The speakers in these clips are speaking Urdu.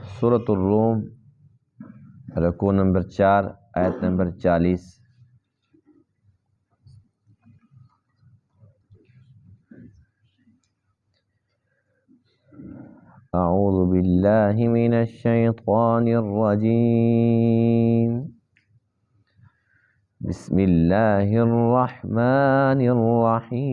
سورۃ الروم رکوع نمبر 4 آیت نمبر 40۔ اعوذ باللہ من الشیطان الرجیم، بسم اللہ الرحمن الرحیم۔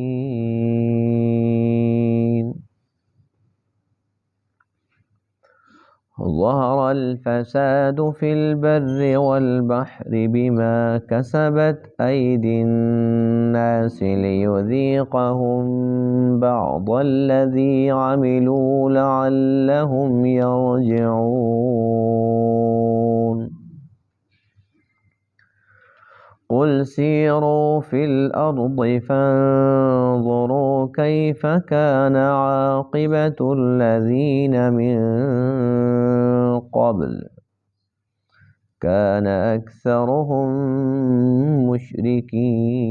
ظہر الفساد فی البر والبحر بما کسبت ایدی الناس لیذیقہم بعض الذی عملوا لعلہم یرجعون۔ قل سیروا فی الارض فانظروا کیف کان عاقبۃ الذین من قبل کان اکثرهم مشرکین۔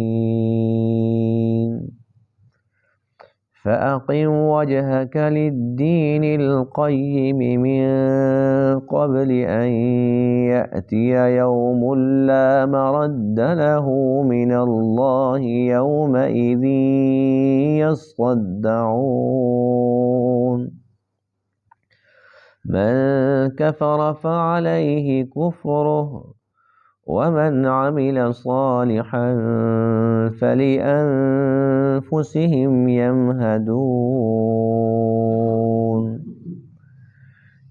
فأقم وجهك للدين القيم من قبل أن يأتي يوم لا مرد له من الله يومئذ يصدعون۔ من كفر فعليه كفره ومن عمل صالحا فلأنفسهم يمهدون۔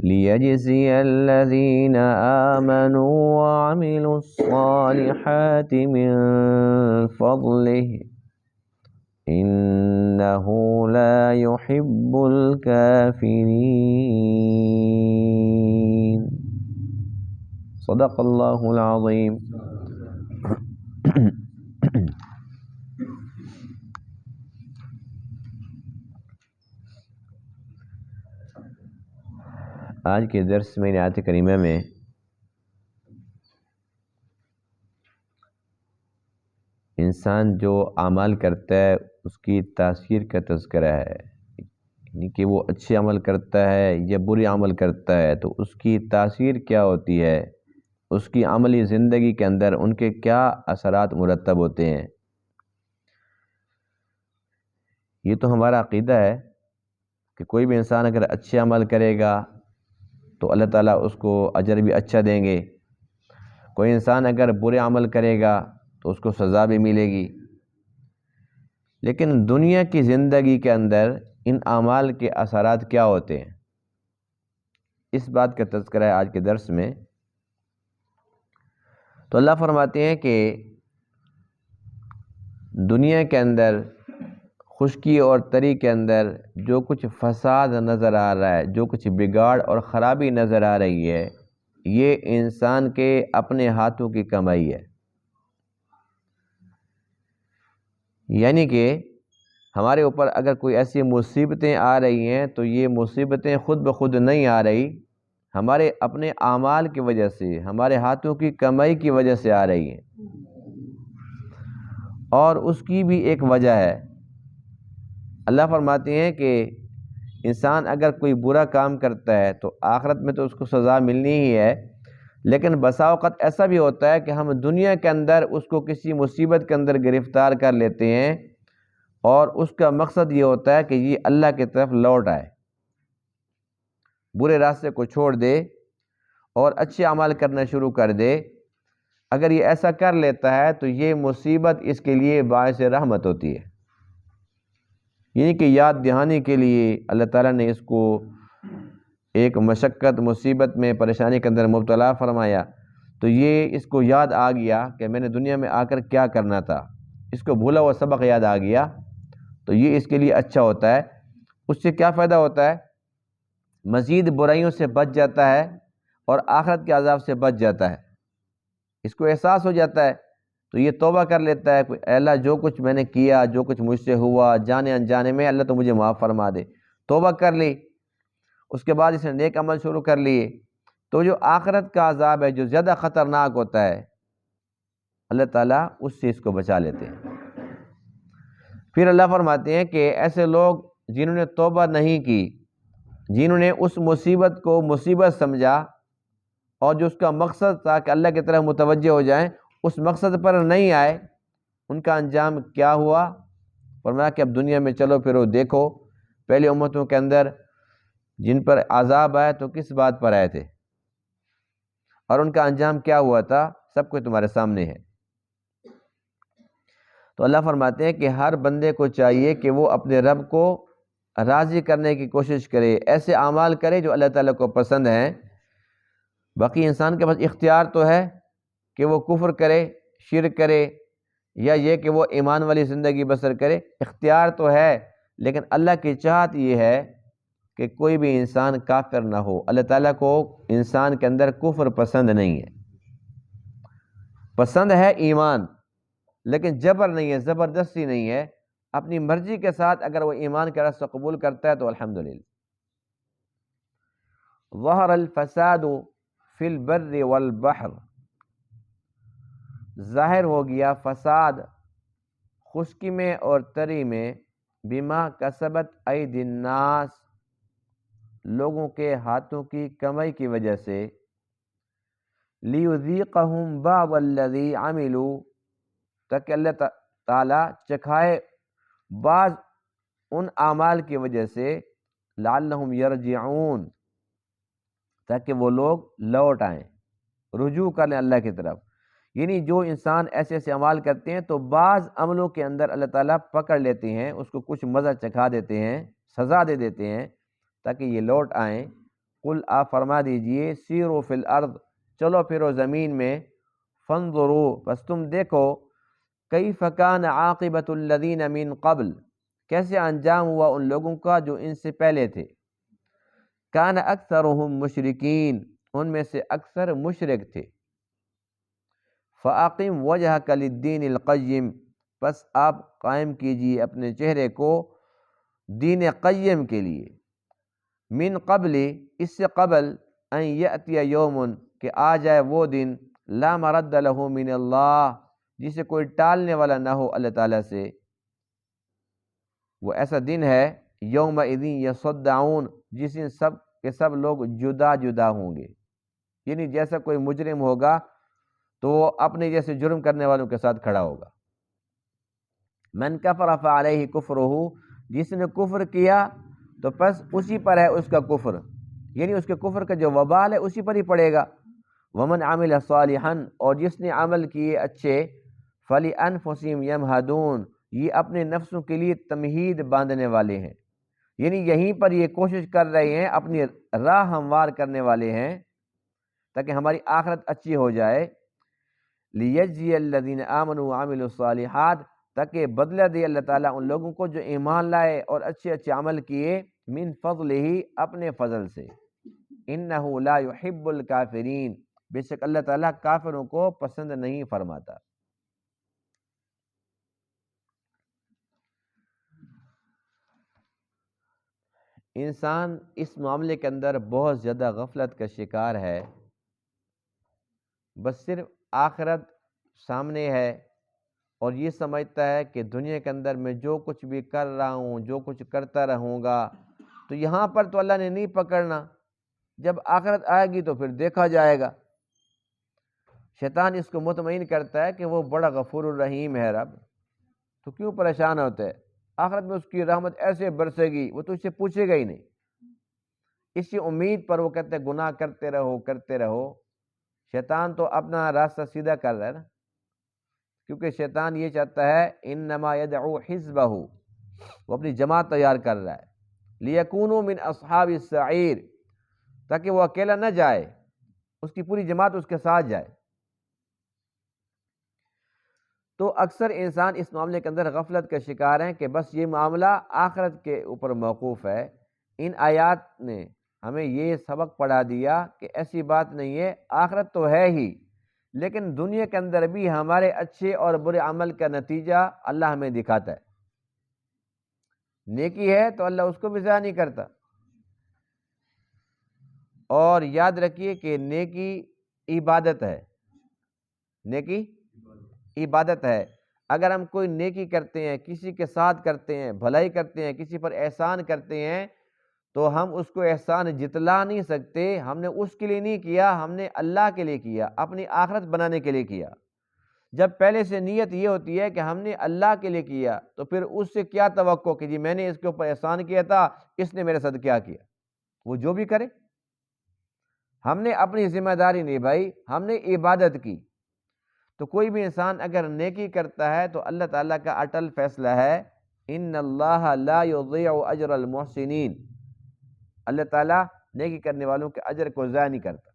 ليجزي الذين آمنوا وعملوا الصالحات من فضله إنه لا يحب الكافرين۔ صدق اللہ العظیم۔ آج کے درس میں آیت کریمہ میں انسان جو اعمال کرتا ہے اس کی تاثیر کا تذکرہ ہے، یعنی کہ وہ اچھے عمل کرتا ہے یا برے عمل کرتا ہے تو اس کی تاثیر کیا ہوتی ہے، اس کی عملی زندگی کے اندر ان کے کیا اثرات مرتب ہوتے ہیں۔ یہ تو ہمارا عقیدہ ہے کہ کوئی بھی انسان اگر اچھے عمل کرے گا تو اللہ تعالیٰ اس کو اجر بھی اچھا دیں گے، کوئی انسان اگر برے عمل کرے گا تو اس کو سزا بھی ملے گی۔ لیکن دنیا کی زندگی کے اندر ان اعمال کے اثرات کیا ہوتے ہیں، اس بات کا تذکرہ ہے آج کے درس میں۔ تو اللہ فرماتے ہیں کہ دنیا کے اندر خشکی اور تری کے اندر جو کچھ فساد نظر آ رہا ہے، جو کچھ بگاڑ اور خرابی نظر آ رہی ہے، یہ انسان کے اپنے ہاتھوں کی کمائی ہے۔ یعنی کہ ہمارے اوپر اگر کوئی ایسی مصیبتیں آ رہی ہیں تو یہ مصیبتیں خود بخود نہیں آ رہی، ہمارے اپنے اعمال کی وجہ سے، ہمارے ہاتھوں کی کمائی کی وجہ سے آ رہی ہیں۔ اور اس کی بھی ایک وجہ ہے، اللہ فرماتے ہیں کہ انسان اگر کوئی برا کام کرتا ہے تو آخرت میں تو اس کو سزا ملنی ہی ہے، لیکن بسا اوقات ایسا بھی ہوتا ہے کہ ہم دنیا کے اندر اس کو کسی مصیبت کے اندر گرفتار کر لیتے ہیں اور اس کا مقصد یہ ہوتا ہے کہ یہ اللہ کی طرف لوٹ آئے، برے راستے کو چھوڑ دے اور اچھے اعمال کرنا شروع کر دے۔ اگر یہ ایسا کر لیتا ہے تو یہ مصیبت اس کے لیے باعث رحمت ہوتی ہے، یعنی کہ یاد دہانی کے لیے اللہ تعالیٰ نے اس کو ایک مشقت مصیبت میں پریشانی کے اندر مبتلا فرمایا تو یہ اس کو یاد آ گیا کہ میں نے دنیا میں آ کر کیا کرنا تھا، اس کو بھولا ہوا سبق یاد آ گیا تو یہ اس کے لیے اچھا ہوتا ہے۔ اس سے کیا فائدہ ہوتا ہے، مزید برائیوں سے بچ جاتا ہے اور آخرت کے عذاب سے بچ جاتا ہے۔ اس کو احساس ہو جاتا ہے تو یہ توبہ کر لیتا ہے، اے اللہ جو کچھ میں نے کیا، جو کچھ مجھ سے ہوا جانے انجانے میں، اللہ تو مجھے معاف فرما دے، توبہ کر لی۔ اس کے بعد اس نے نیک عمل شروع کر لیے تو جو آخرت کا عذاب ہے جو زیادہ خطرناک ہوتا ہے اللہ تعالیٰ اس سے اس کو بچا لیتے ہیں۔ پھر اللہ فرماتے ہیں کہ ایسے لوگ جنہوں نے توبہ نہیں کی جنہوں نے اس مصیبت کو مصیبت سمجھا اور جو اس کا مقصد تھا کہ اللہ کی طرف متوجہ ہو جائیں، اس مقصد پر نہیں آئے، ان کا انجام کیا ہوا؟ فرمایا کہ اب دنیا میں چلو پھرو دیکھو پہلی امتوں کے اندر جن پر عذاب آئے تو کس بات پر آئے تھے اور ان کا انجام کیا ہوا تھا، سب کچھ تمہارے سامنے ہے۔ تو اللہ فرماتے ہیں کہ ہر بندے کو چاہیے کہ وہ اپنے رب کو راضی کرنے کی کوشش کرے، ایسے اعمال کرے جو اللہ تعالیٰ کو پسند ہیں۔ باقی انسان کے پاس اختیار تو ہے کہ وہ کفر کرے، شرک کرے، یا یہ کہ وہ ایمان والی زندگی بسر کرے، اختیار تو ہے، لیکن اللہ کی چاہت یہ ہے کہ کوئی بھی انسان کافر نہ ہو۔ اللہ تعالیٰ کو انسان کے اندر کفر پسند نہیں ہے، پسند ہے ایمان، لیکن جبر نہیں ہے، زبردستی نہیں ہے، اپنی مرضی کے ساتھ اگر وہ ایمان کا راستہ قبول کرتا ہے تو الحمدللہ۔ ظہر الفساد فی البر والبحر، ظاہر ہو گیا فساد خشکی میں اور تری میں، بما کسبت ایدی الناس، لوگوں کے ہاتھوں کی کمائی کی وجہ سے، لیذیقہم بعض الذی عملوا، تاکہ اللہ تعالیٰ چکھائے بعض ان اعمال کی وجہ سے، لعلہم یرجعون، تاکہ وہ لوگ لوٹ آئیں، رجوع کریں اللہ کی طرف۔ یعنی جو انسان ایسے ایسے اعمال کرتے ہیں تو بعض عملوں کے اندر اللہ تعالیٰ پکڑ لیتے ہیں، اس کو کچھ مزہ چکھا دیتے ہیں، سزا دے دیتے ہیں تاکہ یہ لوٹ آئیں۔ قل آپ فرما دیجئے سیروا فی الارض، چلو پھرو زمین میں، فانظروا، بس تم دیکھو، کیف کان عاقبۃ الذین من قبل، کیسے انجام ہوا ان لوگوں کا جو ان سے پہلے تھے، کان اکثرهم مشرکین، ان میں سے اکثر مشرک تھے۔ فَأَقِمْ وَجْهَكَ لِلدِّينِ الْقَيِّمِ، بس آپ قائم کیجئے اپنے چہرے کو دین قیم کے لیے، من قبل، اس سے قبل، ان یأتی یوم، کہ آ جائے وہ دن، لا مرد له من اللہ، جسے کوئی ٹالنے والا نہ ہو اللہ تعالیٰ سے۔ وہ ایسا دن ہے یومئذ یصدعون، جس دن سب کے سب لوگ جدا جدا ہوں گے، یعنی جیسا کوئی مجرم ہوگا تو وہ اپنے جیسے جرم کرنے والوں کے ساتھ کھڑا ہوگا۔ من کفر فعلیہ کفرہ، جس نے کفر کیا تو پس اسی پر ہے اس کا کفر، یعنی اس کے کفر کا جو وبال ہے اسی پر ہی پڑے گا۔ ومن عمل صالحا، اور جس نے عمل کیے اچھے، فلانفسہم یمہدون، یہ اپنے نفسوں کے لیے تمہید باندھنے والے ہیں، یعنی یہیں پر یہ کوشش کر رہے ہیں، اپنی راہ ہموار کرنے والے ہیں تاکہ ہماری آخرت اچھی ہو جائے۔ لیجزی الذین آمنوا وعملوا الصالحات، تاکہ بدلہ دے اللہ تعالیٰ ان لوگوں کو جو ایمان لائے اور اچھے اچھے عمل کیے، من فضلہ، اپنے فضل سے، انہ لا یحب الکافرین، بے شک اللہ تعالیٰ کافروں کو پسند نہیں فرماتا۔ انسان اس معاملے کے اندر بہت زیادہ غفلت کا شکار ہے، بس صرف آخرت سامنے ہے اور یہ سمجھتا ہے کہ دنیا کے اندر میں جو کچھ بھی کر رہا ہوں، جو کچھ کرتا رہوں گا تو یہاں پر تو اللہ نے نہیں پکڑنا، جب آخرت آئے گی تو پھر دیکھا جائے گا۔ شیطان اس کو مطمئن کرتا ہے کہ وہ بڑا غفور الرحیم ہے رب، تو کیوں پریشان ہوتا ہے، آخرت میں اس کی رحمت ایسے برسے گی، وہ تو اس سے پوچھے گا ہی نہیں۔ اسی امید پر وہ کہتے ہیں گناہ کرتے رہو کرتے رہو۔ شیطان تو اپنا راستہ سیدھا کر رہا ہے نا، کیونکہ شیطان یہ چاہتا ہے انما یدعو حزبہ، وہ اپنی جماعت تیار کر رہا ہے، لیکونوا من اصحاب السعیر، تاکہ وہ اکیلا نہ جائے، اس کی پوری جماعت اس کے ساتھ جائے۔ تو اکثر انسان اس معاملے کے اندر غفلت کا شکار ہیں کہ بس یہ معاملہ آخرت کے اوپر موقوف ہے۔ ان آیات نے ہمیں یہ سبق پڑھا دیا کہ ایسی بات نہیں ہے، آخرت تو ہے ہی، لیکن دنیا کے اندر بھی ہمارے اچھے اور برے عمل کا نتیجہ اللہ ہمیں دکھاتا ہے۔ نیکی ہے تو اللہ اس کو بھی ضائع نہیں کرتا، اور یاد رکھیے کہ نیکی عبادت ہے، نیکی عبادت ہے۔ اگر ہم کوئی نیکی کرتے ہیں، کسی کے ساتھ کرتے ہیں، بھلائی کرتے ہیں، کسی پر احسان کرتے ہیں، تو ہم اس کو احسان جتلا نہیں سکتے. ہم نے اس کے لیے نہیں کیا، ہم نے اللہ کے لیے کیا، اپنی آخرت بنانے کے لیے کیا. جب پہلے سے نیت یہ ہوتی ہے کہ ہم نے اللہ کے لیے کیا، تو پھر اس سے کیا توقع کہ جی میں نے اس کے اوپر احسان کیا تھا، اس نے میرے ساتھ کیا کیا. وہ جو بھی کرے، ہم نے اپنی ذمہ داری نبھائی، ہم نے عبادت کی. تو کوئی بھی انسان اگر نیکی کرتا ہے تو اللہ تعالیٰ کا اٹل فیصلہ ہے، ان اللہ لا یضیع اجر المحسنین. اللہ تعالیٰ نیکی کرنے والوں کے اجر کو ضائع نہیں کرتا،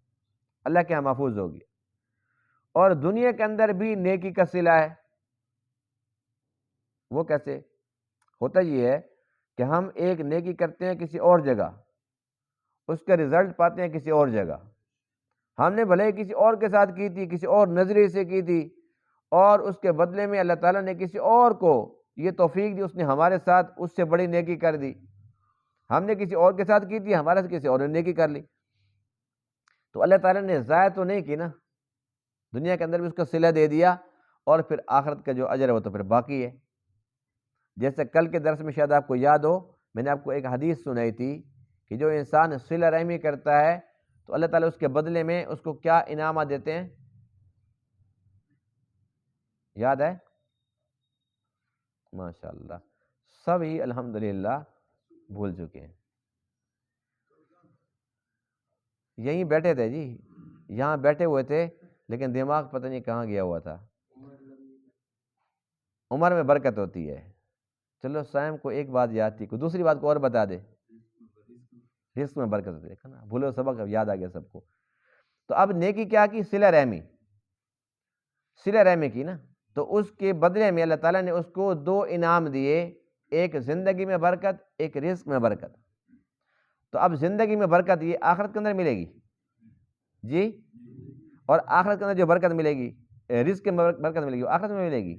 اللہ کے یہاں محفوظ ہوگی. اور دنیا کے اندر بھی نیکی کا صلہ ہے. وہ کیسے ہوتا؟ یہ ہے کہ ہم ایک نیکی کرتے ہیں کسی اور جگہ، اس کا رزلٹ پاتے ہیں کسی اور جگہ. ہم نے بھلے کسی اور کے ساتھ کی تھی، کسی اور نظریے سے کی تھی، اور اس کے بدلے میں اللہ تعالیٰ نے کسی اور کو یہ توفیق دی، اس نے ہمارے ساتھ اس سے بڑی نیکی کر دی. ہم نے کسی اور کے ساتھ کی تھی، ہمارے ساتھ کسی اور نے نیکی کر لی. تو اللہ تعالیٰ نے ضائع تو نہیں کی نا، دنیا کے اندر بھی اس کا صلہ دے دیا، اور پھر آخرت کا جو اجر ہے وہ تو پھر باقی ہے. جیسے کل کے درس میں شاید آپ کو یاد ہو، میں نے آپ کو ایک حدیث سنائی تھی کہ جو انسان صلہ رحمی کرتا ہے تو اللہ تعالیٰ اس کے بدلے میں اس کو کیا انعامات دیتے ہیں؟ یاد ہے؟ ماشاءاللہ سب ہی الحمدللہ بھول چکے ہیں. یہیں بیٹھے تھے جی، یہاں بیٹھے ہوئے تھے، لیکن دماغ پتہ نہیں کہاں گیا ہوا تھا. عمر میں برکت ہوتی ہے. چلو سائم کو ایک بات یاد تھی، کوئی دوسری بات کو اور بتا دے. رزق میں برکت ہوتی ہے، دیکھا نا، بھولو سبق اب یاد آ گیا سب کو. تو اب نیکی کیا کی؟ صلہ رحمی. صلہ رحمی کی نا، تو اس کے بدلے میں اللہ تعالیٰ نے اس کو دو انعام دیے، ایک زندگی میں برکت، ایک رزق میں برکت. تو اب زندگی میں برکت یہ آخرت کے اندر ملے گی جی، اور آخرت کے اندر جو برکت ملے گی، رزق کے برکت ملے گی، وہ آخرت میں ملے گی.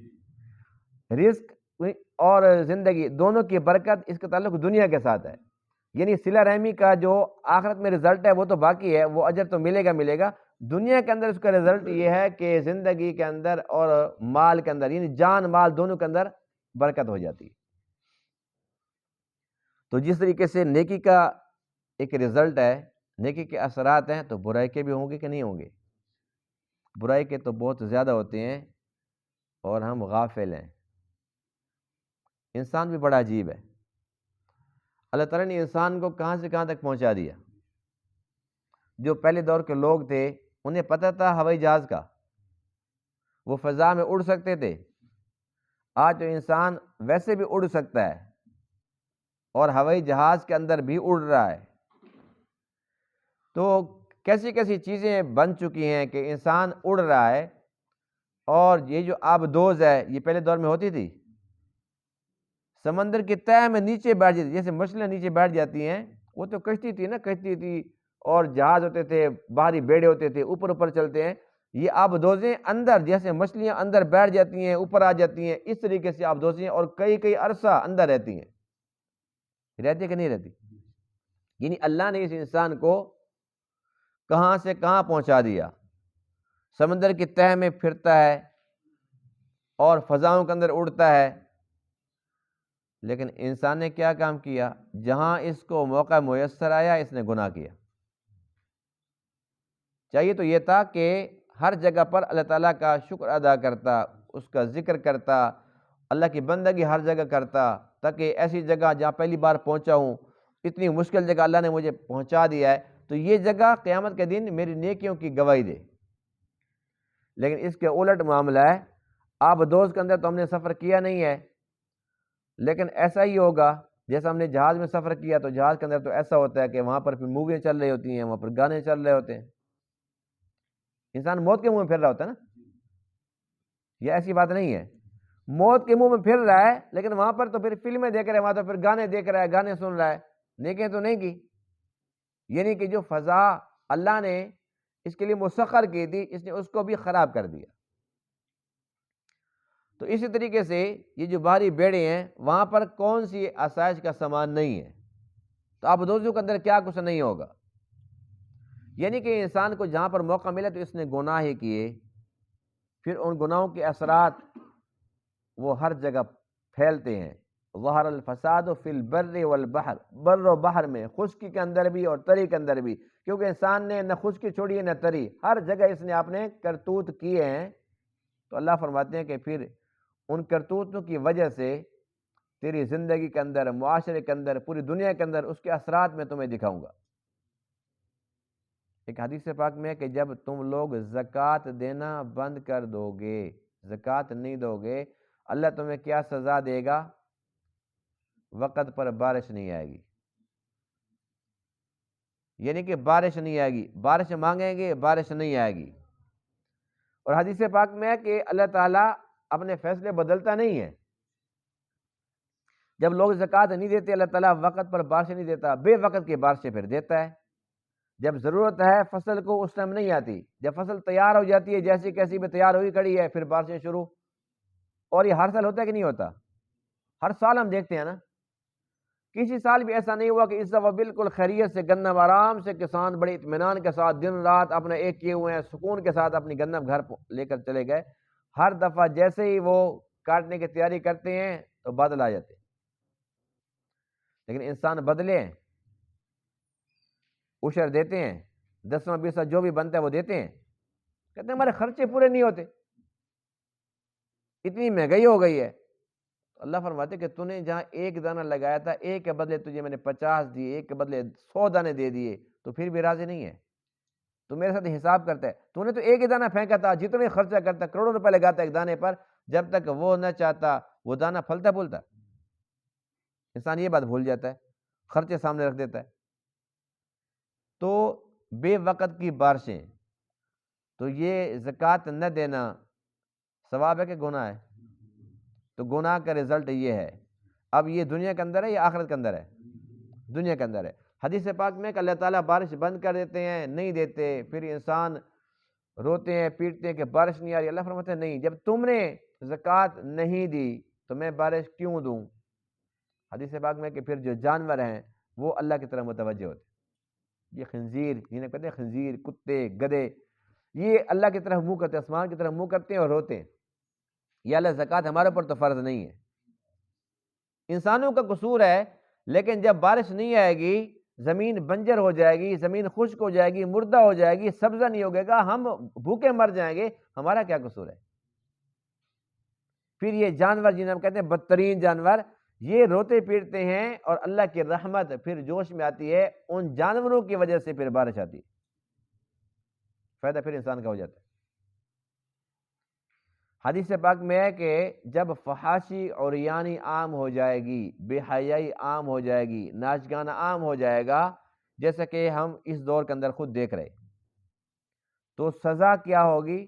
رزق اور زندگی دونوں کی برکت اس کا تعلق دنیا کے ساتھ ہے. یعنی صلہ رحمی کا جو آخرت میں رزلٹ ہے وہ تو باقی ہے، وہ اجر تو ملے گا ملے گا. دنیا کے اندر اس کا رزلٹ یہ ہے کہ زندگی کے اندر اور مال کے اندر، یعنی جان مال دونوں کے اندر برکت ہو جاتی ہے. تو جس طریقے سے نیکی کا ایک رزلٹ ہے، نیکی کے اثرات ہیں، تو برائی کے بھی ہوں گے کہ نہیں ہوں گے؟ برائی کے تو بہت زیادہ ہوتے ہیں، اور ہم غافل ہیں. انسان بھی بڑا عجیب ہے. اللہ تعالیٰ نے انسان کو کہاں سے کہاں تک پہنچا دیا. جو پہلے دور کے لوگ تھے انہیں پتہ تھا ہوائی جہاز کا، وہ فضا میں اڑ سکتے تھے. آج تو انسان ویسے بھی اڑ سکتا ہے، اور ہوائی جہاز کے اندر بھی اڑ رہا ہے. تو کیسی کیسی چیزیں بن چکی ہیں کہ انسان اڑ رہا ہے. اور یہ جو آبدوز ہے یہ پہلے دور میں ہوتی تھی، سمندر کی تہہ میں نیچے بیٹھ جاتی، جیسے مچھلیاں نیچے بیٹھ جاتی ہیں. وہ تو کشتی تھی نا، کشتی تھی، اور جہاز ہوتے تھے، باہری بیڑے ہوتے تھے، اوپر اوپر چلتے ہیں. یہ آبدوزیں اندر، جیسے مچھلیاں اندر بیٹھ جاتی ہیں، اوپر آ جاتی ہیں، اس طریقے سے آبدوزیں، اور کئی کئی عرصہ اندر رہتی ہیں. رہتی کہ نہیں رہتی؟ یعنی اللہ نے اس انسان کو کہاں سے کہاں پہنچا دیا. سمندر کی تہہ میں پھرتا ہے اور فضاؤں کے اندر اڑتا ہے. لیکن انسان نے کیا کام کیا؟ جہاں اس کو موقع میسر آیا اس نے گناہ کیا. چاہیے تو یہ تھا کہ ہر جگہ پر اللہ تعالیٰ کا شکر ادا کرتا، اس کا ذکر کرتا، اللہ کی بندگی ہر جگہ کرتا، تاکہ ایسی جگہ جہاں پہلی بار پہنچا ہوں، اتنی مشکل جگہ اللہ نے مجھے پہنچا دیا ہے، تو یہ جگہ قیامت کے دن میری نیکیوں کی گواہی دے. لیکن اس کے الٹ معاملہ ہے. آبدوز کے اندر تو ہم نے سفر کیا نہیں ہے، لیکن ایسا ہی ہوگا جیسا ہم نے جہاز میں سفر کیا. تو جہاز کے اندر تو ایسا ہوتا ہے کہ وہاں پر پھر موویاں چل رہی ہوتی ہیں، وہاں پر گانے چل رہے ہوتے ہیں. انسان موت کے منہ میں پھر رہا ہوتا ہے نا، یہ ایسی بات نہیں ہے. موت کے منہ میں پھر رہا ہے، لیکن وہاں پر تو پھر فلمیں دیکھ رہا ہے، وہاں تو پھر گانے دیکھ رہا ہے، گانے سن رہا ہے، نیکیاں تو نہیں کی. یعنی کہ جو فضا اللہ نے اس کے لیے مسخر کی تھی، اس نے اس کو بھی خراب کر دیا. تو اسی طریقے سے یہ جو باہری بیڑے ہیں، وہاں پر کون سی آسائش کا سامان نہیں ہے، تو آبدوزوں کے اندر کیا کچھ نہیں ہوگا. یعنی کہ انسان کو جہاں پر موقع ملے تو اس نے گناہ ہی کیے، پھر ان گناہوں کے اثرات وہ ہر جگہ پھیلتے ہیں. ظہر الفساد فی البر والبحر، بر و بحر میں، خشکی کے اندر بھی اور تری کے اندر بھی، کیونکہ انسان نے نہ خشکی چھوڑی ہے نہ تری، ہر جگہ اس نے اپنے کرتوت کیے ہیں۔ تو اللہ فرماتے ہیں کہ پھر ان کرتوتوں کی وجہ سے تیری زندگی کے اندر، معاشرے کے اندر، پوری دنیا کے اندر اس کے اثرات میں تمہیں دکھاؤں گا۔ ایک حدیث پاک میں ہے کہ جب تم لوگ زکوٰۃ دینا بند کر دو گے، زکوٰۃ نہیں دو گے، اللہ تمہیں کیا سزا دے گا؟ وقت پر بارش نہیں آئے گی، یعنی کہ بارش نہیں آئے گی، بارش مانگیں گے بارش نہیں آئے گی۔ اور حدیث پاک میں ہے کہ اللہ تعالیٰ اپنے فیصلے بدلتا نہیں ہے، جب لوگ زکوٰۃ نہیں دیتے اللہ تعالیٰ وقت پر بارش نہیں دیتا، بے وقت کی بارشیں پھر دیتا ہے۔ جب ضرورت ہے فصل کو اس ٹائم نہیں آتی، جب فصل تیار ہو جاتی ہے جیسی کیسی بھی تیار ہوئی کھڑی ہے پھر بارشیں شروع۔ اور یہ ہر سال ہوتا ہے کہ نہیں ہوتا؟ ہر سال ہم دیکھتے ہیں نا، کسی سال بھی ایسا نہیں ہوا کہ اس دفعہ بالکل خیریت سے گندم آرام سے کسان بڑے اطمینان کے ساتھ دن رات اپنے ایک کیے ہوئے ہیں، سکون کے ساتھ اپنی گندم گھر لے کر چلے گئے۔ ہر دفعہ جیسے ہی وہ کاٹنے کی تیاری کرتے ہیں تو بادل آ جاتے ہیں۔ لیکن انسان بدلے ہیں، عشر دیتے ہیں، 10واں 20واں جو بھی بنتا ہے وہ دیتے ہیں، کہتے ہیں ہمارے خرچے پورے نہیں ہوتے، اتنی مہنگائی ہو گئی ہے۔ اللہ فرماتے کہ تو نے جہاں ایک دانہ لگایا تھا، ایک کے بدلے تجھے میں نے 50 دیے، ایک کے بدلے 100 دانے دے دیے، تو پھر بھی راضی نہیں ہے؟ تو میرے ساتھ حساب کرتا ہے، تو نے تو ایک ہی دانہ پھینکا تھا، جتنے خرچہ کرتا کروڑوں روپے لگاتا ایک دانے پر، جب تک وہ نہ چاہتا وہ دانہ پھلتا پھولتا؟ انسان یہ بات بھول جاتا ہے، خرچے سامنے رکھ دیتا ہے۔ تو بے وقت کی بارشیں، تو یہ زکوٰۃ نہ دینا ثواب ہے کہ گناہ ہے؟ تو گناہ کا رزلٹ یہ ہے۔ اب یہ دنیا کے اندر ہے یا آخرت کے اندر ہے؟ دنیا کے اندر ہے۔ حدیث پاک میں کہ اللہ تعالیٰ بارش بند کر دیتے ہیں، نہیں دیتے، پھر انسان روتے ہیں پیٹتے ہیں کہ بارش نہیں آ رہی، اللہ فرماتے ہیں نہیں، جب تم نے زکوٰۃ نہیں دی تو میں بارش کیوں دوں؟ حدیث پاک میں کہ پھر جو جانور ہیں وہ اللہ کی طرف متوجہ ہوتے ہیں، یہ خنزیر، جنہیں کہتے ہیں خنزیر، کتے، گدھے، یہ اللہ کی طرف منہ کرتے ہیں، آسمان کی طرف منہ کرتے ہیں اور روتے ہیں، یا اللہ زکوٰۃ ہمارے اوپر تو فرض نہیں ہے۔ انسانوں کا قصور ہے، لیکن جب بارش نہیں آئے گی، زمین بنجر ہو جائے گی، زمین خشک ہو جائے گی، مردہ ہو جائے گی، سبزہ نہیں ہوگے گا، ہم بھوکے مر جائیں گے، ہمارا کیا قصور ہے؟ پھر یہ جانور جنہیں ہم کہتے ہیں بدترین جانور، یہ روتے پیٹتے ہیں اور اللہ کی رحمت پھر جوش میں آتی ہے، ان جانوروں کی وجہ سے پھر بارش آتی ہے، فائدہ پھر انسان کا ہو جاتا ہے۔ حدیث پاک میں ہے کہ جب فحاشی اور عریانی عام ہو جائے گی، بے حیائی عام ہو جائے گی، ناچ گانا عام ہو جائے گا، جیسا کہ ہم اس دور کے اندر خود دیکھ رہے، تو سزا کیا ہوگی؟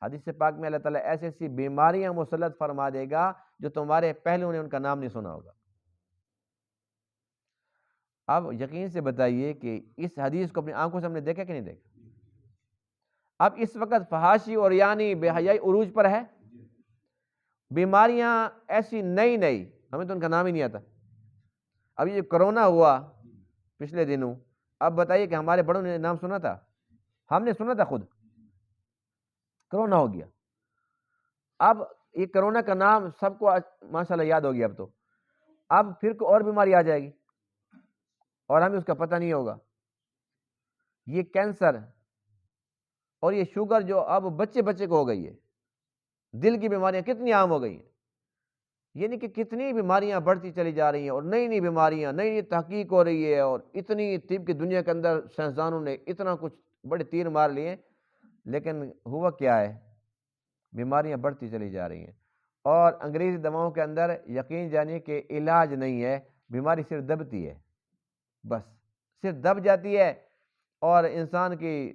حدیث پاک میں اللہ تعالیٰ ایسی ایسی بیماریاں مسلط فرما دے گا جو تمہارے پہلو نے ان کا نام نہیں سنا ہوگا۔ اب یقین سے بتائیے کہ اس حدیث کو اپنی آنکھوں سے ہم نے دیکھا کہ نہیں دیکھا؟ اب اس وقت فحاشی اور یعنی بے حیائی عروج پر ہے، بیماریاں ایسی نئی نئی، ہمیں تو ان کا نام ہی نہیں آتا۔ اب یہ کرونا ہوا پچھلے دنوں، اب بتائیے کہ ہمارے بڑوں نے نام سنا تھا؟ ہم نے سنا تھا خود؟ کرونا ہو گیا، اب یہ کرونا کا نام سب کو ماشاءاللہ یاد ہو گیا، اب پھر کوئی اور بیماری آ جائے گی اور ہمیں اس کا پتہ نہیں ہوگا۔ یہ کینسر اور یہ شوگر جو اب بچے بچے کو ہو گئی ہے، دل کی بیماریاں کتنی عام ہو گئی ہیں، یعنی کہ کتنی بیماریاں بڑھتی چلی جا رہی ہیں، اور نئی نئی بیماریاں، نئی نئی تحقیق ہو رہی ہے، اور اتنی طب کی دنیا کے اندر سائنسدانوں نے اتنا کچھ بڑے تیر مار لیے، لیکن ہوا کیا ہے؟ بیماریاں بڑھتی چلی جا رہی ہیں، اور انگریزی دواؤں کے اندر یقین جانیے کہ علاج نہیں ہے، بیماری صرف دبتی ہے، بس صرف دب جاتی ہے، اور انسان کی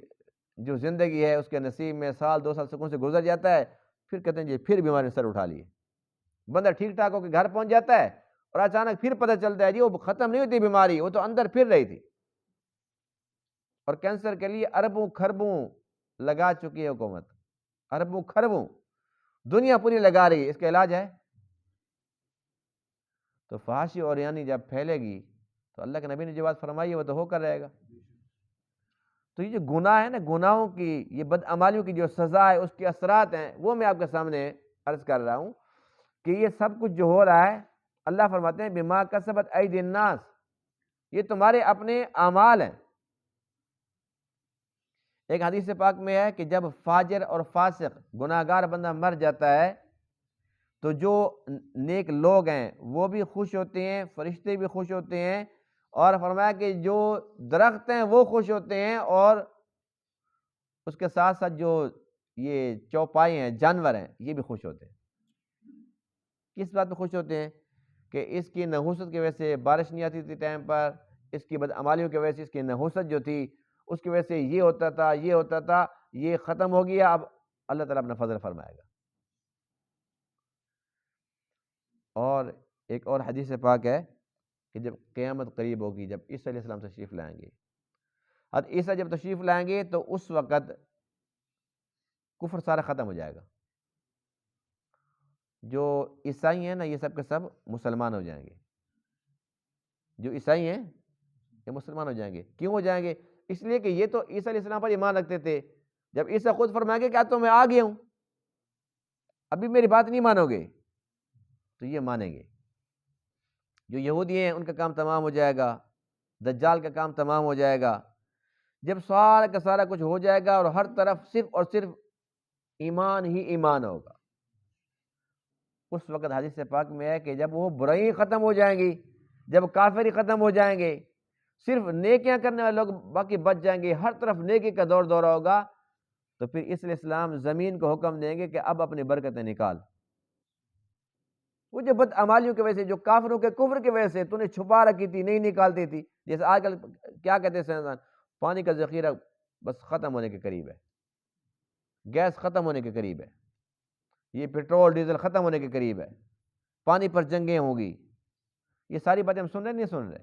جو زندگی ہے اس کے نصیب میں سال 2 سال سکون سے گزر جاتا ہے، پھر کہتے ہیں جی پھر بیماری نے سر اٹھا لیے، بندہ ٹھیک ٹھاک ہو کے گھر پہنچ جاتا ہے اور اچانک پھر پتہ چلتا ہے جی وہ ختم نہیں ہوتی بیماری، وہ تو اندر پھر رہی تھی۔ اور کینسر کے لیے اربوں خربوں لگا چکی ہے حکومت، اربوں خربوں دنیا پوری لگا رہی ہے، اس کا علاج ہے؟ تو فحاشی اور یعنی جب پھیلے گی تو اللہ کے نبی نے جو بات فرمائی ہے وہ تو ہو کر رہے گا۔ تو یہ جو گناہ ہے نا، گناہوں کی، یہ بدعمالیوں کی جو سزا ہے، اس کے اثرات ہیں، وہ میں آپ کے سامنے عرض کر رہا ہوں کہ یہ سب کچھ جو ہو رہا ہے اللہ فرماتے ہیں بما کسبت ایدی الناس، یہ تمہارے اپنے اعمال ہیں۔ ایک حدیث پاک میں ہے کہ جب فاجر اور فاسق گناہگار بندہ مر جاتا ہے تو جو نیک لوگ ہیں وہ بھی خوش ہوتے ہیں، فرشتے بھی خوش ہوتے ہیں، اور فرمایا کہ جو درخت ہیں وہ خوش ہوتے ہیں، اور اس کے ساتھ ساتھ جو یہ چوپائے ہیں، جانور ہیں، یہ بھی خوش ہوتے ہیں۔ کس بات پہ خوش ہوتے ہیں؟ کہ اس کی نحوست کی وجہ سے بارش نہیں آتی تھی ٹائم پر، اس کی بدعمالیوں کی وجہ سے اس کی نحوست جو تھی اس کی وجہ سے یہ ہوتا تھا، یہ ہوتا تھا، یہ ختم ہو گیا، اب اللہ تعالیٰ اپنا فضل فرمائے گا۔ اور ایک اور حدیث پاک ہے کہ جب قیامت قریب ہوگی، جب عیسیٰ علیہ السلام تشریف لائیں گے، حضرت عیسیٰ جب تشریف لائیں گے تو اس وقت کفر سارا ختم ہو جائے گا۔ جو عیسائی ہیں نا یہ سب کے سب مسلمان ہو جائیں گے، جو عیسائی ہیں یہ مسلمان ہو جائیں گے۔ کیوں ہو جائیں گے؟ اس لیے کہ یہ تو عیسیٰ علیہ السلام پر ایمان رکھتے تھے۔ جب عیسیٰ خود فرمائیں گے کہ تو میں آ گیا ہوں، ابھی میری بات نہیں مانو گے، تو یہ مانیں گے۔ جو یہودی ہیں ان کا کام تمام ہو جائے گا، دجال کا کام تمام ہو جائے گا۔ جب سارا کا سارا کچھ ہو جائے گا اور ہر طرف صرف اور صرف ایمان ہی ایمان ہوگا، اس وقت حدیث پاک میں ہے کہ جب وہ برائی ختم ہو جائیں گی، جب کافری ختم ہو جائیں گے، صرف نیکیاں کرنے والے لوگ باقی بچ جائیں گے، ہر طرف نیکی کا دور دورہ ہوگا، تو پھر اس لیے اسلام زمین کو حکم دیں گے کہ اب اپنی برکتیں نکال۔ وہ جو بدعمالیوں کی وجہ سے، جو کافروں کے کفر کی وجہ سے تو نے چھپا رکھی تھی، نہیں نکالتی تھی، جیسے آج کل کیا کہتے ہیں سائنسدان، پانی کا ذخیرہ بس ختم ہونے کے قریب ہے، گیس ختم ہونے کے قریب ہے، یہ پیٹرول ڈیزل ختم ہونے کے قریب ہے، پانی پر جنگیں ہوں گی، یہ ساری باتیں ہم سن رہے نہیں سن رہے؟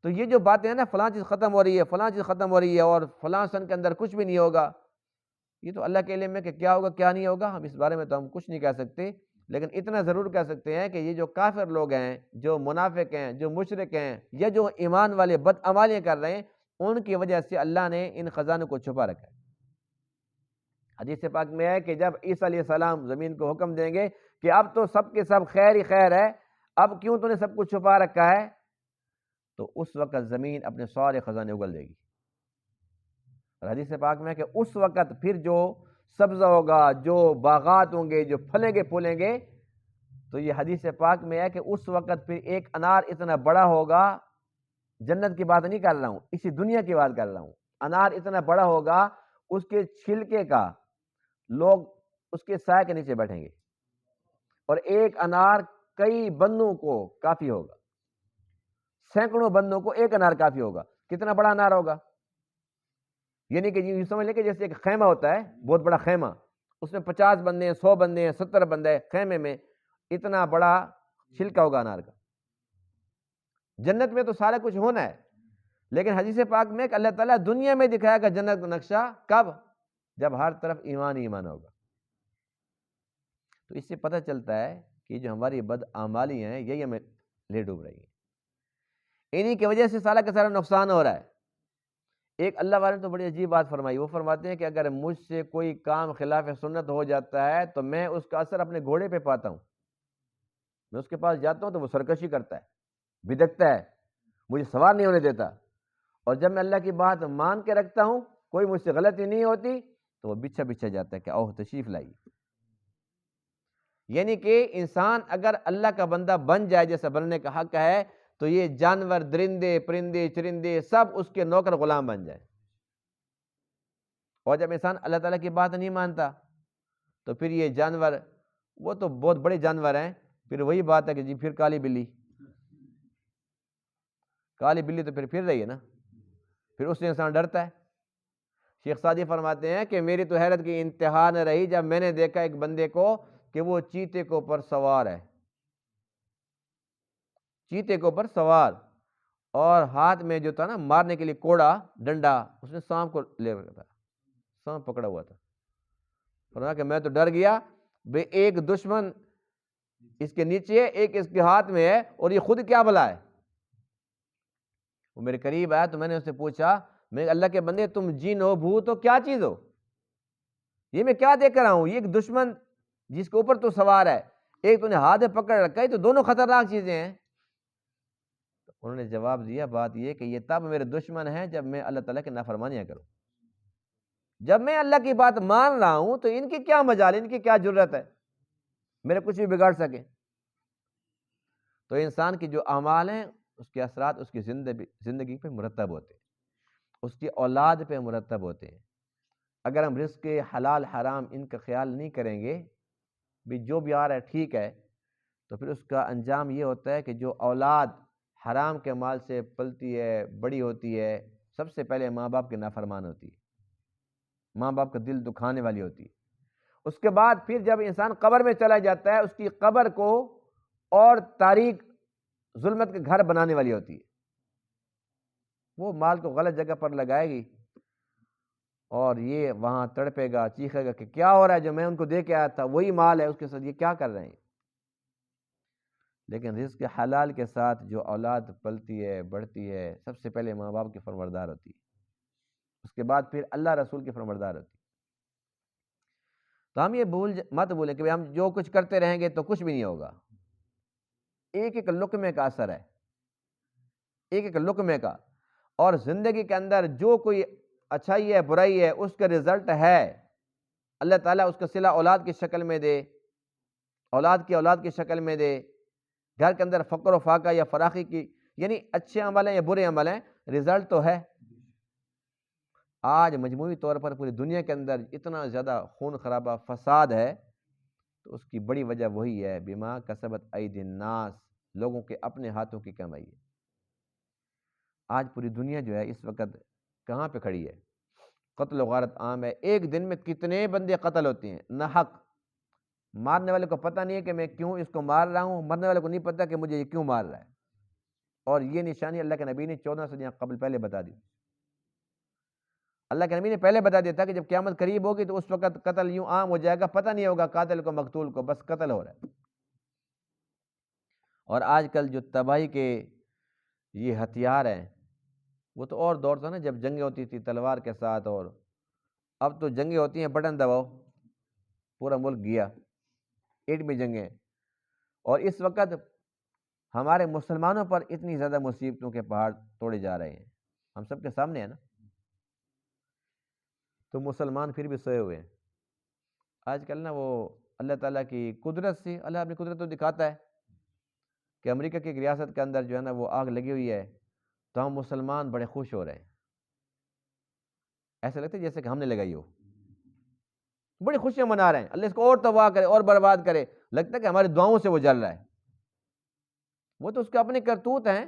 تو یہ جو باتیں ہیں نا، فلاں چیز ختم ہو رہی ہے، فلاں چیز ختم ہو رہی ہے، اور فلاں سن کے اندر کچھ بھی نہیں ہوگا، یہ تو اللہ کے علم ہے کہ کیا ہوگا کیا نہیں ہوگا، ہم اس بارے میں تو ہم کچھ نہیں کہہ سکتے، لیکن اتنا ضرور کہہ سکتے ہیں کہ یہ جو کافر لوگ ہیں، جو منافق ہیں، جو مشرک ہیں، یا جو ایمان والے بدعمالیاں کر رہے ہیں، ان کی وجہ سے اللہ نے ان خزانوں کو چھپا رکھا ہے۔ حدیث پاک میں ہے کہ جب عیسیٰ علیہ السلام زمین کو حکم دیں گے کہ اب تو سب کے سب خیر ہی خیر ہے، اب کیوں تو نے سب کچھ چھپا رکھا ہے، تو اس وقت زمین اپنے سارے خزانے اگل دے گی۔ اور حدیث پاک میں ہے کہ اس وقت پھر جو سبزہ ہوگا، جو باغات ہوں گے، جو پھلیں گے پھولیں گے، تو یہ حدیث پاک میں ہے کہ اس وقت پھر ایک انار اتنا بڑا ہوگا، جنت کی بات نہیں کر رہا ہوں، اسی دنیا کی بات کر رہا ہوں، انار اتنا بڑا ہوگا، اس کے چھلکے کا لوگ اس کے سائے کے نیچے بیٹھیں گے، اور ایک انار کئی بندوں کو کافی ہوگا، سینکڑوں بندوں کو ایک انار کافی ہوگا۔ کتنا بڑا انار ہوگا؟ یعنی کہ یہ سمجھ لیں کہ جیسے ایک خیمہ ہوتا ہے، بہت بڑا خیمہ، اس میں 50 بندے ہیں، 100 بندے ہیں، 70 بندے ہیں، خیمے میں اتنا بڑا چھلکا ہوگا انار کا۔ جنت میں تو سارا کچھ ہونا ہے، لیکن حدیث پاک میں کہ اللہ تعالیٰ دنیا میں دکھائے گا جنت کا نقشہ، کب؟ جب ہر طرف ایمان ہی ایمان ہوگا۔ تو اس سے پتہ چلتا ہے کہ جو ہماری بدعمالی ہیں یہی ہمیں لے ڈوب رہی ہیں، انہی کی وجہ سے سارا کا سارا نقصان ہو رہا ہے۔ ایک اللہ والے نے تو بڑی عجیب بات فرمائی، وہ فرماتے ہیں کہ اگر مجھ سے کوئی کام خلاف سنت ہو جاتا ہے تو میں اس کا اثر اپنے گھوڑے پہ پاتا ہوں، میں اس کے پاس جاتا ہوں تو وہ سرکشی کرتا ہے، بدکتا ہے، مجھے سوار نہیں ہونے دیتا، اور جب میں اللہ کی بات مان کے رکھتا ہوں، کوئی مجھ سے غلطی نہیں ہوتی، تو وہ بچھا بچھا جاتا ہے کہ اوہ تشریف لائیے۔ یعنی کہ انسان اگر اللہ کا بندہ بن جائے، جیسا بننے کا حق ہے، تو یہ جانور، درندے، پرندے، چرندے سب اس کے نوکر غلام بن جائیں۔ اور جب انسان اللہ تعالیٰ کی بات نہیں مانتا تو پھر یہ جانور، وہ تو بہت بڑے جانور ہیں، پھر وہی بات ہے کہ جی پھر کالی بلی، کالی بلی تو پھر رہی ہے نا، پھر اس سے انسان ڈرتا ہے۔ شیخ سعدی فرماتے ہیں کہ میری تو حیرت کی انتہا نہ رہی جب میں نے دیکھا ایک بندے کو کہ وہ چیتے کے اوپر سوار ہے، چیتے کے اوپر سوار، اور ہاتھ میں جو تھا نا مارنے کے لیے کوڑا، ڈنڈا، اس نے سانپ کو لے رکھا تھا، سانپ پکڑا ہوا تھا۔ فرمایا کہ میں تو ڈر گیا، بے ایک دشمن اس کے نیچے ہے، ایک اس کے ہاتھ میں ہے، اور یہ خود کیا بلا ہے۔ وہ میرے قریب آیا تو میں نے اس سے پوچھا، میں اللہ کے بندے تم جن ہو، بھوت ہو، کیا چیز ہو؟ یہ میں کیا دیکھ رہا ہوں؟ یہ ایک دشمن جس کے اوپر تو سوار ہے، ایک تو نے ہاتھ میں پکڑ رکھا ہے، تو دونوں خطرناک چیزیں ہیں۔ انہوں نے جواب دیا بات یہ کہ یہ تب میرے دشمن ہیں جب میں اللہ تعالیٰ کی نافرمانیاں کروں، جب میں اللہ کی بات مان رہا ہوں تو ان کی کیا مجال، ان کی کیا جرت ہے میرے کچھ بھی بگاڑ سکے۔ تو انسان کی جو اعمال ہیں اس کے اثرات اس کی زندگی پہ مرتب ہوتے ہیں، اس کی اولاد پہ مرتب ہوتے ہیں۔ اگر ہم رزق کے حلال حرام ان کا خیال نہیں کریں گے، بھی جو بھی آ رہا ہے ٹھیک ہے، تو پھر اس کا انجام یہ ہوتا ہے کہ جو اولاد حرام کے مال سے پلتی ہے، بڑی ہوتی ہے، سب سے پہلے ماں باپ کے نافرمان ہوتی ہے، ماں باپ کا دل دکھانے والی ہوتی ہے۔ اس کے بعد پھر جب انسان قبر میں چلا جاتا ہے، اس کی قبر کو اور تاریک ظلمت کے گھر بنانے والی ہوتی ہے۔ وہ مال کو غلط جگہ پر لگائے گی اور یہ وہاں تڑپے گا، چیخے گا کہ کیا ہو رہا ہے، جو میں ان کو دے کے آیا تھا وہی مال ہے، اس کے ساتھ یہ کیا کر رہے ہیں۔ لیکن رزق حلال کے ساتھ جو اولاد پلتی ہے، بڑھتی ہے، سب سے پہلے ماں باپ کی فرمانبردار ہوتی ہے، اس کے بعد پھر اللہ رسول کی فرمانبردار ہوتی ہے۔ تو ہم یہ مت بھولیں کہ ہم جو کچھ کرتے رہیں گے تو کچھ بھی نہیں ہوگا۔ ایک ایک لقمے کا اثر ہے، ایک ایک لقمے کا، اور زندگی کے اندر جو کوئی اچھائی ہے، برائی ہے، اس کا رزلٹ ہے اللہ تعالیٰ اس کا صلہ اولاد کی شکل میں دے، اولاد کی اولاد کی شکل میں دے، گھر کے اندر فقر و فاقہ یا فراخی کی، یعنی اچھے عمل ہیں یا برے عمل ہیں، رزلٹ تو ہے۔ آج مجموعی طور پر پوری دنیا کے اندر اتنا زیادہ خون خرابہ فساد ہے، تو اس کی بڑی وجہ وہی ہے، بما کسبت ایدی الناس، لوگوں کے اپنے ہاتھوں کی کمائی ہے۔ آج پوری دنیا جو ہے اس وقت کہاں پہ کھڑی ہے؟ قتل و غارت عام ہے، ایک دن میں کتنے بندے قتل ہوتے ہیں نہ حق، مارنے والے کو پتہ نہیں ہے کہ میں کیوں اس کو مار رہا ہوں، مرنے والے کو نہیں پتہ کہ مجھے یہ کیوں مار رہا ہے، اور یہ نشانی اللہ کے نبی نے 14 صدیاں قبل پہلے بتا دی۔ اللہ کے نبی نے پہلے بتا دیا تھا کہ جب قیامت قریب ہوگی تو اس وقت قتل یوں عام ہو جائے گا، پتہ نہیں ہوگا قاتل کو مقتول کو، بس قتل ہو رہا ہے۔ اور آج کل جو تباہی کے یہ ہتھیار ہیں، وہ تو اور دور تھا نا جب جنگیں ہوتی تھی تلوار کے ساتھ، اور اب تو جنگیں ہوتی ہیں بٹن دباؤ پورا ملک گیا، ایٹمی جنگیں۔ اور اس وقت ہمارے مسلمانوں پر اتنی زیادہ مصیبتوں کے پہاڑ توڑے جا رہے ہیں، ہم سب کے سامنے ہے نا، تو مسلمان پھر بھی سوئے ہوئے ہیں۔ آج کل نا وہ اللہ تعالیٰ کی قدرت سے، اللہ اپنی قدرت تو دکھاتا ہے کہ امریکہ کی ایک ریاست کے اندر جو ہے نا وہ آگ لگی ہوئی ہے، تو ہم مسلمان بڑے خوش ہو رہے ہیں، ایسا لگتا ہے جیسے کہ ہم نے لگائی ہو، بڑی خوشیاں منا رہے ہیں، اللہ اس کو اور تباہ کرے اور برباد کرے، لگتا ہے کہ ہماری دعاؤں سے وہ جل رہا ہے۔ وہ تو اس کے اپنے کرتوت ہیں،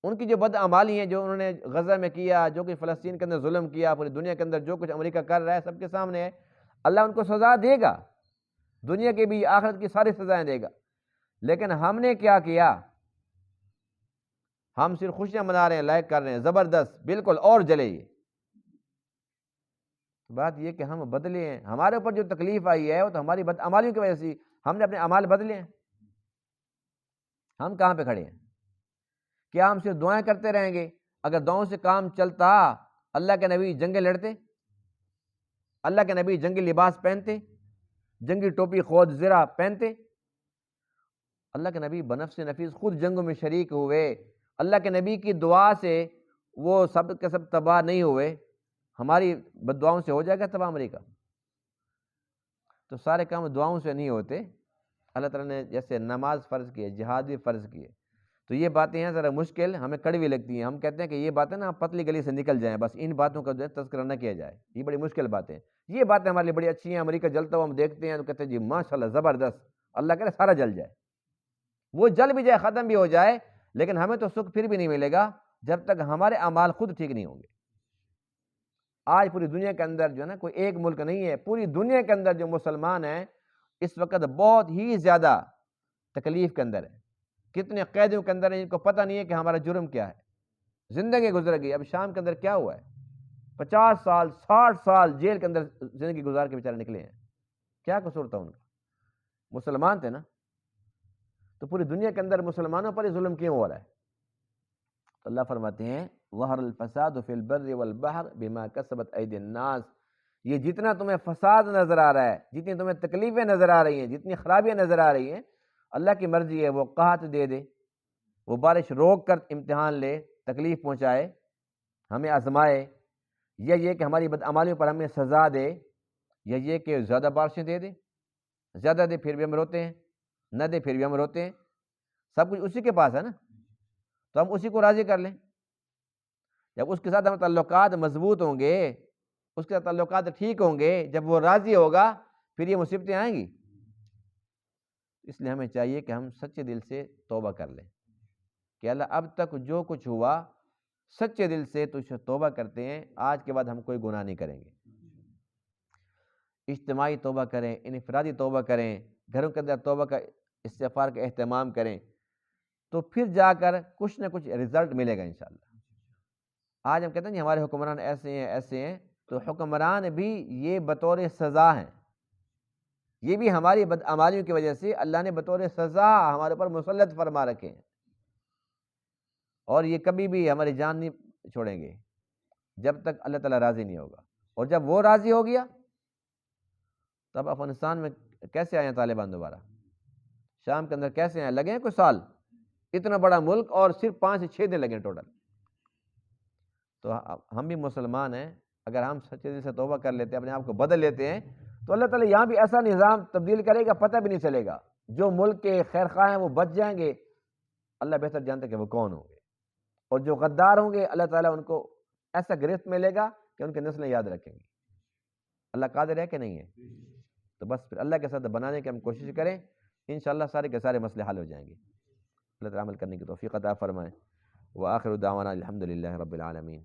ان کی جو بدعمالی ہیں، جو انہوں نے غزہ میں کیا، جو کہ فلسطین کے اندر ظلم کیا، پوری دنیا کے اندر جو کچھ امریکہ کر رہا ہے سب کے سامنے ہے، اللہ ان کو سزا دے گا، دنیا کے بھی آخرت کی ساری سزائیں دے گا۔ لیکن ہم نے کیا کیا؟ ہم صرف خوشیاں منا رہے ہیں، لائک کر رہے ہیں، زبردست، بالکل اور جلے۔ یہ بات یہ کہ ہم بدلے ہیں، ہمارے اوپر جو تکلیف آئی ہے وہ تو ہماری بدعمالیوں کی وجہ سے، ہم نے اپنے اعمال بدلے ہیں۔ ہم کہاں پہ کھڑے ہیں؟ کیا ہم صرف دعائیں کرتے رہیں گے؟ اگر دعاؤں سے کام چلتا، اللہ کے نبی جنگیں لڑتے، اللہ کے نبی جنگی لباس پہنتے، جنگی ٹوپی خود زرہ پہنتے، اللہ کے نبی بنفس نفیس خود جنگوں میں شریک ہوئے، اللہ کے نبی کی دعا سے وہ سب کے سب تباہ نہیں ہوئے، ہماری بددعاؤں سے ہو جائے گا تباہ امریکہ؟ تو سارے کام دعاؤں سے نہیں ہوتے۔ اللہ تعالیٰ نے جیسے نماز فرض کی ہے، جہاد بھی فرض کی ہے، تو یہ باتیں ہیں ذرا مشکل، ہمیں کڑوی لگتی ہیں، ہم کہتے ہیں کہ یہ باتیں نا پتلی گلی سے نکل جائیں، بس ان باتوں کا جو ہے تذکرہ نہ کیا جائے، یہ بڑی مشکل باتیں۔ یہ باتیں ہمارے لیے بڑی اچھی ہیں، امریکہ جلتا ہوا ہم دیکھتے ہیں تو کہتے ہیں جی ماشاءاللہ زبردست، اللہ کرے سارا جل جائے، وہ جل بھی جائے، ختم بھی ہو جائے، لیکن ہمیں تو سکھ پھر بھی نہیں ملے گا جب تک ہمارے اعمال خود ٹھیک نہیں ہوں گے۔ آج پوری دنیا کے اندر جو ہے نا کوئی ایک ملک نہیں ہے، پوری دنیا کے اندر جو مسلمان ہیں اس وقت بہت ہی زیادہ تکلیف کے اندر ہے، کتنے قیدیوں کے اندر ہیں، ان کو پتہ نہیں ہے کہ ہمارا جرم کیا ہے، زندگی گزر گئی۔ اب شام کے اندر کیا ہوا ہے، 50 سال 60 سال جیل کے اندر زندگی گزار کے بیچارے نکلے ہیں، کیا قصور تھا ان کا؟ مسلمان تھے نا۔ تو پوری دنیا کے اندر مسلمانوں پر ہی ظلم کیوں ہو رہا ہے؟ اللہ فرماتے ہیں ظہر الفساد فی البر والبحر بما کسبت ایدی الناس، یہ جتنا تمہیں فساد نظر آ رہا ہے، جتنی تمہیں تکلیفیں نظر آ رہی ہیں، جتنی خرابیاں نظر آ رہی ہیں، اللہ کی مرضی ہے وہ قحط دے دے، وہ بارش روک کر امتحان لے، تکلیف پہنچائے، ہمیں آزمائے، یا یہ کہ ہماری بدعمالیوں پر ہمیں سزا دے، یا یہ کہ زیادہ بارشیں دے دے، زیادہ دے پھر بھی ہم روتے ہیں، نہ دے پھر بھی ہم روتے ہیں، سب کچھ اسی کے پاس ہے نا، تو ہم اسی کو راضی کر لیں۔ جب اس کے ساتھ ہمارے تعلقات مضبوط ہوں گے، اس کے ساتھ تعلقات ٹھیک ہوں گے، جب وہ راضی ہوگا پھر یہ مصیبتیں آئیں گی۔ اس لیے ہمیں چاہیے کہ ہم سچے دل سے توبہ کر لیں کہ اللہ اب تک جو کچھ ہوا سچے دل سے تجھ سے توبہ کرتے ہیں، آج کے بعد ہم کوئی گناہ نہیں کریں گے۔ اجتماعی توبہ کریں، انفرادی توبہ کریں، گھروں کے اندر توبہ کا استغفار کا اہتمام کریں، تو پھر جا کر کچھ نہ کچھ رزلٹ ملے گا انشاءاللہ۔ آج ہم کہتے ہیں ہمارے حکمران ایسے ہیں ایسے ہیں، تو حکمران بھی یہ بطور سزا ہیں، یہ بھی ہماری بدعمالیوں کی وجہ سے اللہ نے بطور سزا ہمارے اوپر مسلط فرما رکھے ہیں، اور یہ کبھی بھی ہماری جان نہیں چھوڑیں گے جب تک اللہ تعالیٰ راضی نہیں ہوگا۔ اور جب وہ راضی ہو گیا تب افغانستان میں کیسے آئے ہیں طالبان دوبارہ، شام کے اندر کیسے آئے، لگے ہیں کوئی سال، اتنا بڑا ملک اور صرف 5 سے 6 دن لگے ٹوٹل۔ تو ہم بھی مسلمان ہیں، اگر ہم سچے دل سے توبہ کر لیتے ہیں، اپنے آپ کو بدل لیتے ہیں، تو اللہ تعالیٰ یہاں بھی ایسا نظام تبدیل کرے گا پتہ بھی نہیں چلے گا۔ جو ملک کے خیر خواہ ہیں وہ بچ جائیں گے، اللہ بہتر جانتا ہے کہ وہ کون ہوں گے، اور جو غدار ہوں گے اللہ تعالیٰ ان کو ایسا گرفت ملے گا کہ ان کی نسلیں یاد رکھیں گی۔ اللہ قادر ہے کہ نہیں ہے؟ تو بس پھر اللہ کے ساتھ بنانے کی ہم کوشش کریں، انشاءاللہ سارے کے سارے مسئلے حل ہو جائیں گے۔ اللہ تعالیٰ عمل کرنے کی توفیق عطا فرمائے۔ وآخر دعوانا الحمدللہ رب العالمین۔